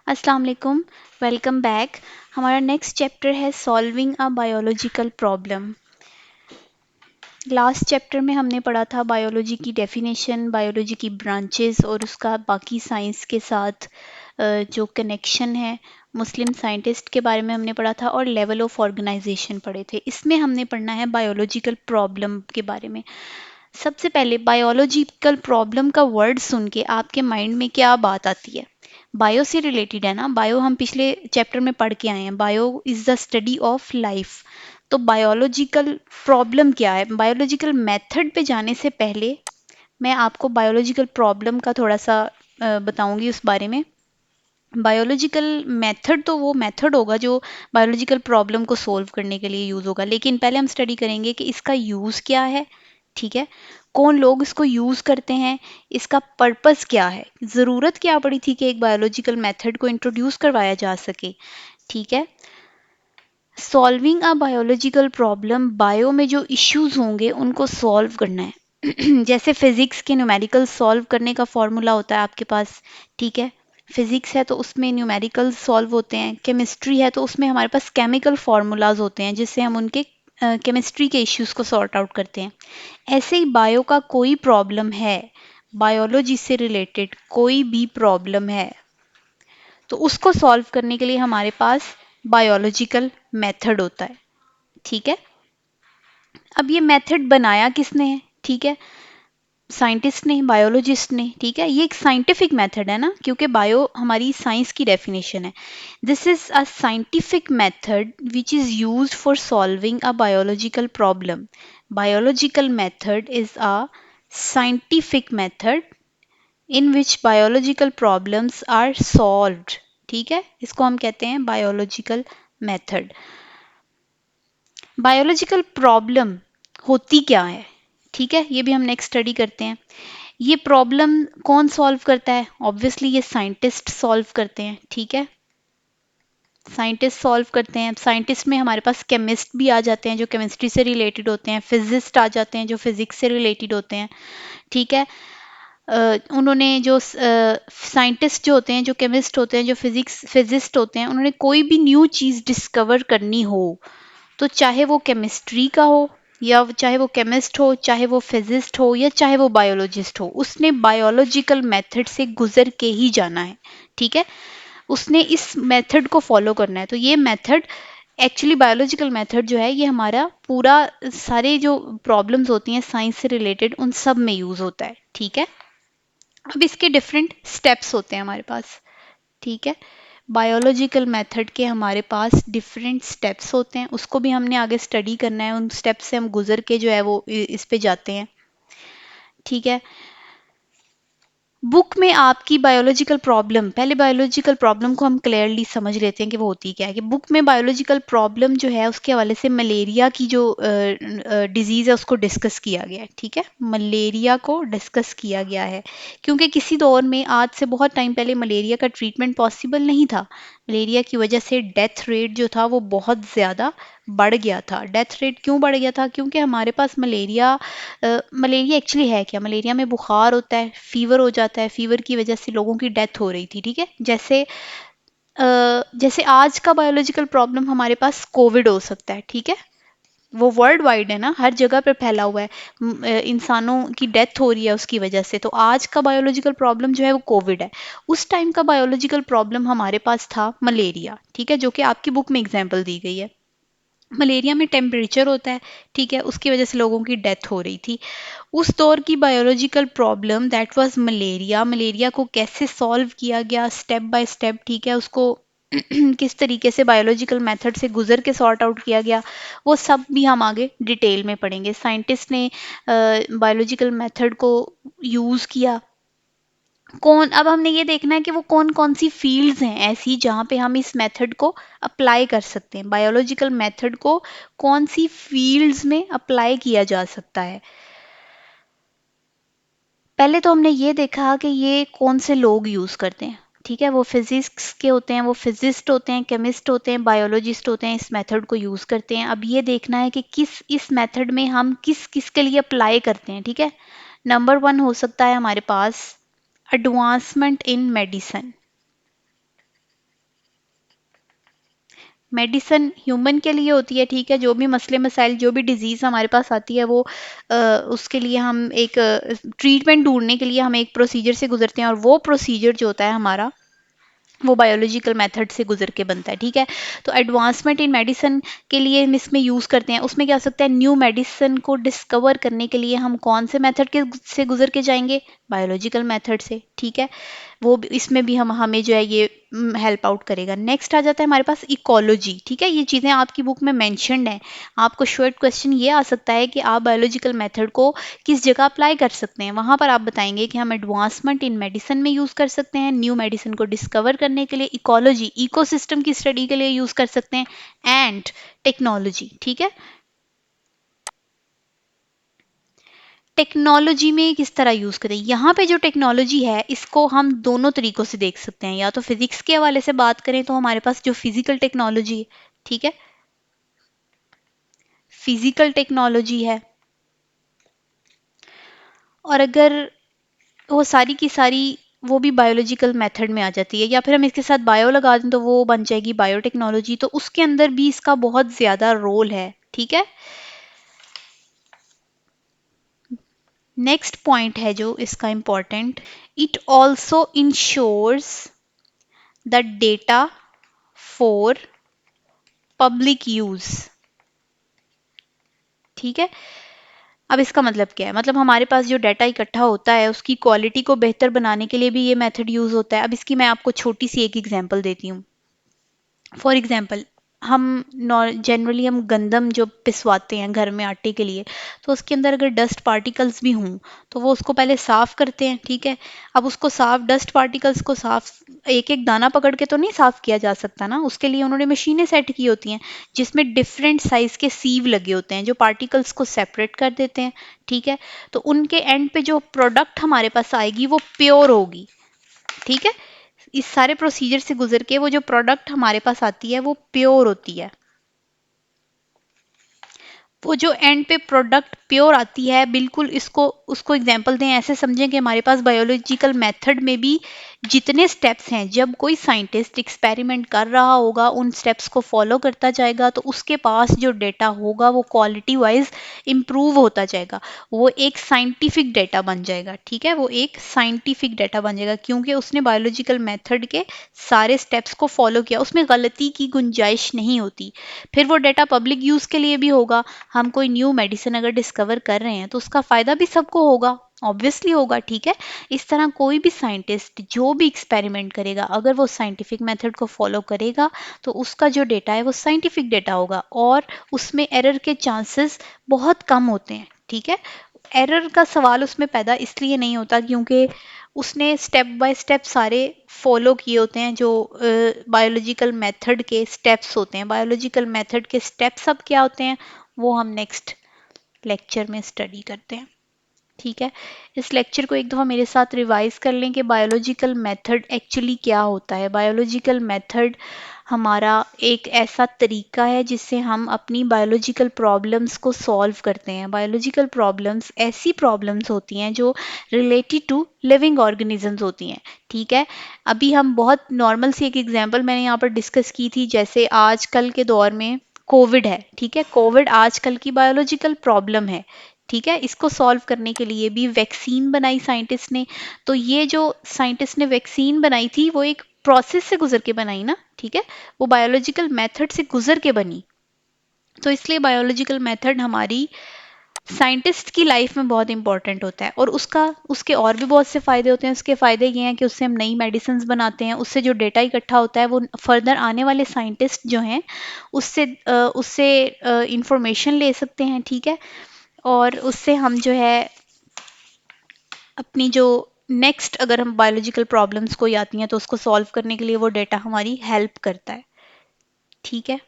अस्सलाम वालेकुम। Welcome back. हमारा नेक्स्ट चैप्टर है solving a biological problem. Last chapter में हमने पढ़ा था बायोलॉजी की डेफिनेशन, बायोलॉजी की ब्रांचेस और उसका बाकी साइंस के साथ जो कनेक्शन है। मुस्लिम साइंटिस्ट के बारे में हमने पढ़ा था और लेवल ऑफ ऑर्गेनाइजेशन पढ़े थे। इसमें हमने पढ़ना है बायोलॉजिकल प्रॉब्लम के बारे में। सबसे पहले बायोलॉजिकल प्रॉब्लम का वर्ड सुन के आपके माइंड में क्या बात आती है? बायो से रिलेटेड है ना। बायो हम पिछले चैप्टर में पढ़ के आए हैं। Bio is the study of life. तो बायोलॉजिकल प्रॉब्लम क्या है? बायोलॉजिकल मेथड पे जाने से पहले मैं आपको बायोलॉजिकल प्रॉब्लम का थोड़ा सा बताऊंगी उस बारे में। बायोलॉजिकल मेथड तो वो मेथड होगा जो बायोलॉजिकल प्रॉब्लम को सोल्व करने के लिए यूज होगा, लेकिन पहले हम स्टडी करेंगे कि इसका यूज क्या है। ठीक है, कौन लोग इसको यूज करते हैं, इसका पर्पस क्या है, जरूरत क्या पड़ी थी कि एक बायोलॉजिकल मेथड को इंट्रोड्यूस करवाया जा सके। ठीक है, solving a biological problem, bio में जो इश्यूज होंगे उनको सॉल्व करना है। जैसे फिजिक्स के न्यूमेरिकल सॉल्व करने का फॉर्मूला होता है आपके पास। ठीक है, फिजिक्स है तो उसमें न्यूमेरिकल सॉल्व होते हैं। केमिस्ट्री है तो उसमें हमारे पास केमिकल फार्मूलाज होते हैं जिससे हम उनके केमिस्ट्री के इश्यूज को सॉर्ट आउट करते हैं। ऐसे ही बायो का कोई प्रॉब्लम है, बायोलॉजी से रिलेटेड कोई भी प्रॉब्लम है, तो उसको सॉल्व करने के लिए हमारे पास बायोलॉजिकल मेथड होता है। ठीक है, अब ये मेथड बनाया किसने है? ठीक है, साइंटिस्ट ने, बायोलॉजिस्ट ने। ठीक है, ये एक साइंटिफिक मेथड है ना, क्योंकि बायो हमारी साइंस की डेफिनेशन है। This is a scientific method which is used for solving a biological problem. Biological method is a scientific method in which biological problems are solved. ठीक है, इसको हम कहते हैं बायोलॉजिकल मेथड। बायोलॉजिकल प्रॉब्लम होती क्या है? ठीक है, ये भी हम नेक्स्ट स्टडी करते हैं। ये प्रॉब्लम कौन सॉल्व करता है? ऑब्वियसली ये साइंटिस्ट सॉल्व करते हैं। ठीक है, साइंटिस्ट सॉल्व करते हैं। साइंटिस्ट में हमारे पास केमिस्ट भी आ जाते हैं जो केमिस्ट्री से रिलेटेड होते हैं, फिजिस्ट आ जाते हैं जो फिजिक्स से रिलेटेड होते हैं। ठीक है, उन्होंने जो साइंटिस्ट जो होते हैं, जो केमिस्ट होते हैं, जो फिजिस्ट होते हैं, उन्होंने कोई भी न्यू चीज़ डिस्कवर करनी हो, तो चाहे वो केमिस्ट्री का हो, या चाहे वो केमिस्ट हो, चाहे वो फिजिस्ट हो, या चाहे वो बायोलॉजिस्ट हो, उसने बायोलॉजिकल मेथड से गुजर के ही जाना है। ठीक है, उसने इस मेथड को फॉलो करना है। तो ये मेथड एक्चुअली, बायोलॉजिकल मेथड जो है ये हमारा पूरा, सारे जो प्रॉब्लम्स होती हैं साइंस से रिलेटेड उन सब में यूज होता है। ठीक है, अब इसके डिफरेंट स्टेप्स होते हैं हमारे पास। ठीक है, बायोलॉजिकल मेथड के हमारे पास डिफरेंट स्टेप्स होते हैं, उसको भी हमने आगे स्टडी करना है। उन स्टेप्स से हम गुजर के जो है वो इस पे जाते हैं। ठीक है, बुक में आपकी बायोलॉजिकल प्रॉब्लम, पहले बायोलॉजिकल प्रॉब्लम को हम क्लियरली समझ लेते हैं कि वो होती क्या है। कि बुक में बायोलॉजिकल प्रॉब्लम जो है उसके हवाले से मलेरिया की जो डिजीज़ है उसको डिस्कस किया गया है। ठीक है, मलेरिया को डिस्कस किया गया है, क्योंकि किसी दौर में, आज से बहुत टाइम पहले, मलेरिया का ट्रीटमेंट पॉसिबल नहीं था। मलेरिया की वजह से डेथ रेट जो था वो बहुत ज़्यादा बढ़ गया था। डेथ रेट क्यों बढ़ गया था? क्योंकि हमारे पास मलेरिया, मलेरिया एक्चुअली है क्या? मलेरिया में बुखार होता है, फीवर हो जाता है, फीवर की वजह से लोगों की डेथ हो रही थी। ठीक है, जैसे आज का बायोलॉजिकल प्रॉब्लम हमारे पास कोविड हो सकता है। ठीक है, वो वर्ल्ड वाइड है ना, हर जगह पे फैला हुआ है। इंसानों की डेथ हो रही है उसकी वजह से। तो आज का बायोलॉजिकल प्रॉब्लम जो है वो कोविड है। उस टाइम का बायोलॉजिकल प्रॉब्लम हमारे पास था मलेरिया। ठीक है, जो कि आपकी बुक में एग्जाम्पल दी गई है। मलेरिया में टेम्परेचर होता है। ठीक है, उसकी वजह से लोगों की डेथ हो रही थी। उस दौर की biological problem that was malaria. Malaria को कैसे सॉल्व किया गया स्टेप बाय स्टेप? ठीक है, उसको किस तरीके से बायोलॉजिकल मेथड से गुजर के सॉर्ट आउट किया गया, वो सब भी हम आगे डिटेल में पढ़ेंगे। साइंटिस्ट ने बायोलॉजिकल मेथड को यूज़ किया। कौन, अब हमने ये देखना है कि वो कौन कौन सी फील्ड्स हैं ऐसी जहाँ पे हम इस मेथड को अप्लाई कर सकते हैं। बायोलॉजिकल मेथड को कौन सी फील्ड्स में अप्लाई किया जा सकता है। पहले तो हमने ये देखा कि ये कौन से लोग यूज़ करते हैं। ठीक है, वो फिजिक्स के होते हैं, वो फिजिस्ट होते हैं, केमिस्ट होते हैं, बायोलॉजिस्ट होते हैं, इस मेथड को यूज़ करते हैं। अब ये देखना है कि किस, इस मेथड में हम किस किस के लिए अप्लाई करते हैं। ठीक है, नंबर वन हो सकता है हमारे पास advancement in medicine. Medicine human के लिए होती है, ठीक है, जो भी मसले मसाइल, जो भी डिजीज़ हमारे पास आती है वो उसके लिए हम एक ट्रीटमेंट ढूंढने के लिए हम एक प्रोसीजर से गुजरते हैं, और वो प्रोसीजर जो होता है हमारा वो बायोलॉजिकल मेथड से गुजर के बनता है, ठीक है। तो एडवांसमेंट इन मेडिसिन के लिए हम इसमें यूज़ करते हैं, उसमें क्या हो सकता है, न्यू मेडिसिन को डिस्कवर करने के लिए हम कौन से मेथड के से गुजर के जाएंगे, बायोलॉजिकल मेथड से, ठीक है। वो इसमें भी हम हमें जो है ये हेल्प आउट करेगा। नेक्स्ट आ जाता है हमारे पास इकोलॉजी, ठीक है, ये चीज़ें आपकी बुक में मैंशनड हैं। आपको शॉर्ट क्वेश्चन ये आ सकता है कि आप बायोलॉजिकल मेथड को किस जगह अप्लाई कर सकते हैं, वहां पर आप बताएंगे कि हम एडवांसमेंट इन मेडिसिन में यूज़ कर सकते हैं, न्यू मेडिसिन को डिस्कवर करने के लिए, इकोलॉजी इकोसिस्टम की स्टडी के लिए यूज़ कर सकते हैं, एंड टेक्नोलॉजी, ठीक है। टेक्नोलॉजी में किस तरह यूज़ करें, यहाँ पे जो टेक्नोलॉजी है इसको हम दोनों तरीकों से देख सकते हैं। या तो फिजिक्स के हवाले से बात करें तो हमारे पास जो फिजिकल टेक्नोलॉजी है, ठीक है, फिजिकल टेक्नोलॉजी है, और अगर वो सारी की सारी वो भी बायोलॉजिकल मेथड में आ जाती है, या फिर हम इसके साथ बायो लगा दें तो वो बन जाएगी बायोटेक्नोलॉजी, तो उसके अंदर भी इसका बहुत ज़्यादा रोल है, ठीक है। नेक्स्ट पॉइंट है जो इसका important, it also insures the data for public use, ठीक है। अब इसका मतलब क्या है, मतलब हमारे पास जो डाटा इकट्ठा होता है उसकी क्वालिटी को बेहतर बनाने के लिए भी ये मेथड यूज होता है। अब इसकी मैं आपको छोटी सी एक एग्जांपल देती हूँ। फॉर एग्जाम्पल, हम जनरली हम गंदम जो पिसवाते हैं घर में आटे के लिए, तो उसके अंदर अगर डस्ट पार्टिकल्स भी हों तो वो उसको पहले साफ करते हैं, ठीक है। अब उसको साफ, डस्ट पार्टिकल्स को साफ एक एक दाना पकड़ के तो नहीं साफ किया जा सकता ना, उसके लिए उन्होंने मशीनें सेट की होती हैं जिसमें डिफरेंट साइज के सीव लगे होते हैं जो पार्टिकल्स को सेपरेट कर देते हैं, ठीक है। तो उनके एंड पे जो प्रोडक्ट हमारे पास आएगी वो प्योर होगी, ठीक है। इस सारे प्रोसीजर से गुजर के वो जो प्रोडक्ट हमारे पास आती है वो प्योर होती है। वो जो एंड पे प्रोडक्ट प्योर आती है, बिल्कुल इसको उसको एग्जांपल दें, ऐसे समझें कि हमारे पास बायोलॉजिकल मेथड में भी जितने स्टेप्स हैं, जब कोई साइंटिस्ट एक्सपेरिमेंट कर रहा होगा उन स्टेप्स को फॉलो करता जाएगा तो उसके पास जो डेटा होगा वो क्वालिटी वाइज इम्प्रूव होता जाएगा, वो एक साइंटिफिक डेटा बन जाएगा, ठीक है। वो एक साइंटिफिक डेटा बन जाएगा क्योंकि उसने बायोलॉजिकल मेथड के सारे स्टेप्स को फॉलो किया, उसमें गलती की गुंजाइश नहीं होती। फिर वो डेटा पब्लिक यूज़ के लिए भी होगा। हम कोई न्यू मेडिसिन अगर डिस्कवर कर रहे हैं तो उसका फ़ायदा भी सबको होगा, ऑब्वियसली होगा, ठीक है। इस तरह कोई भी साइंटिस्ट जो भी एक्सपेरिमेंट करेगा अगर वो साइंटिफिक मेथड को फॉलो करेगा तो उसका जो डेटा है वो साइंटिफिक डेटा होगा और उसमें एरर के चांसेस बहुत कम होते हैं, ठीक है। एरर का सवाल उसमें पैदा इसलिए नहीं होता क्योंकि उसने स्टेप बाय स्टेप सारे फॉलो किए होते हैं जो बायोलॉजिकल मेथड के स्टेप्स होते हैं। बायोलॉजिकल मेथड के स्टेप्स अब क्या होते हैं वो हम नेक्स्ट लेक्चर में स्टडी करते हैं, ठीक है। इस लेक्चर को एक दफ़ा मेरे साथ रिवाइज कर लें कि बायोलॉजिकल मेथड एक्चुअली क्या होता है। बायोलॉजिकल मेथड हमारा एक ऐसा तरीका है जिससे हम अपनी बायोलॉजिकल प्रॉब्लम्स को सॉल्व करते हैं। बायोलॉजिकल प्रॉब्लम्स ऐसी प्रॉब्लम्स होती हैं जो रिलेटेड टू लिविंग ऑर्गेनिजम्स होती हैं, ठीक है। अभी हम बहुत नॉर्मल सी एक एग्जांपल मैंने यहाँ पर डिस्कस की थी, जैसे आजकल के दौर में कोविड है, ठीक है। कोविड आजकल की बायोलॉजिकल प्रॉब्लम है, ठीक है। इसको सॉल्व करने के लिए भी वैक्सीन बनाई साइंटिस्ट ने। तो ये जो साइंटिस्ट ने वैक्सीन बनाई थी वो एक प्रोसेस से गुजर के बनाई ना, ठीक है, वो बायोलॉजिकल मेथड से गुजर के बनी। तो इसलिए बायोलॉजिकल मेथड हमारी साइंटिस्ट की लाइफ में बहुत इंपॉर्टेंट होता है, और उसके और भी बहुत से फ़ायदे होते हैं। उसके फ़ायदे ये हैं कि उससे हम नई मेडिसिन बनाते हैं, उससे जो डेटा इकट्ठा होता है वो फर्दर आने वाले साइंटिस्ट जो हैं उससे इंफॉर्मेशन ले सकते हैं, ठीक है। और उससे हम जो है अपनी जो नेक्स्ट अगर हम बायोलॉजिकल प्रॉब्लम्स कोई आती हैं तो उसको सॉल्व करने के लिए वो डेटा हमारी हेल्प करता है, ठीक है।